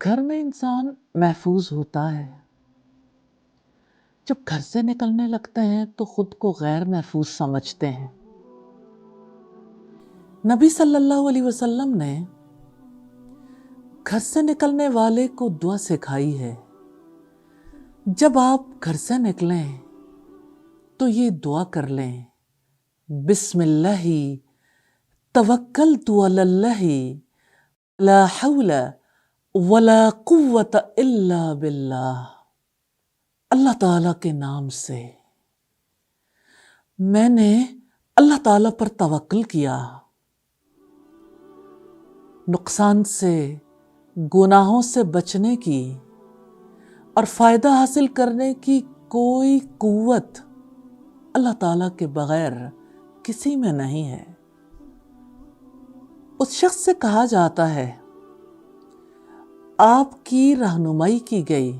گھر میں انسان محفوظ ہوتا ہے، جب گھر سے نکلنے لگتے ہیں تو خود کو غیر محفوظ سمجھتے ہیں۔ نبی صلی اللہ علیہ وسلم نے گھر سے نکلنے والے کو دعا سکھائی ہے۔ جب آپ گھر سے نکلیں تو یہ دعا کر لیں: بسم اللہ توکلت علی اللہ لا حول ولا قوت الا باللہ۔ اللہ تعالیٰ کے نام سے میں نے اللہ تعالیٰ پر توکل کیا، نقصان سے، گناہوں سے بچنے کی اور فائدہ حاصل کرنے کی کوئی قوت اللہ تعالیٰ کے بغیر کسی میں نہیں ہے۔ اس شخص سے کہا جاتا ہے آپ کی رہنمائی کی گئی،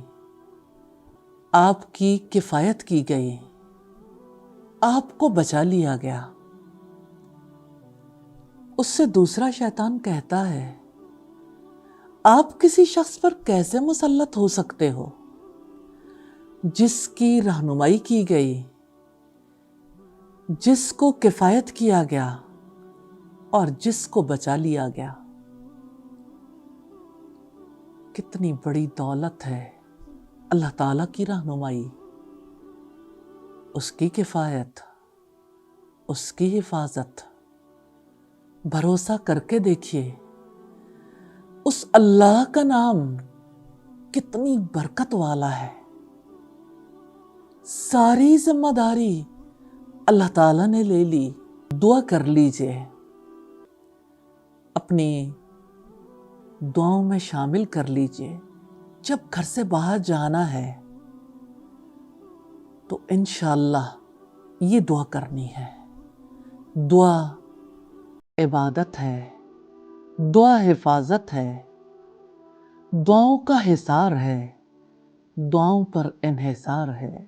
آپ کی کفایت کی گئی، آپ کو بچا لیا گیا۔ اس سے دوسرا شیطان کہتا ہے آپ کسی شخص پر کیسے مسلط ہو سکتے ہو جس کی رہنمائی کی گئی، جس کو کفایت کیا گیا اور جس کو بچا لیا گیا۔ کتنی بڑی دولت ہے اللہ تعالیٰ کی رہنمائی، اس کی کفایت، اس کی حفاظت۔ بھروسہ کر کے دیکھیے، اس اللہ کا نام کتنی برکت والا ہے۔ ساری ذمہ داری اللہ تعالیٰ نے لے لی۔ دعا کر لیجئے، اپنی دعاؤں میں شامل کر لیجئے۔ جب گھر سے باہر جانا ہے تو انشاءاللہ یہ دعا کرنی ہے۔ دعا عبادت ہے، دعا حفاظت ہے، دعاؤں کا حصار ہے، دعاؤں پر انحصار ہے۔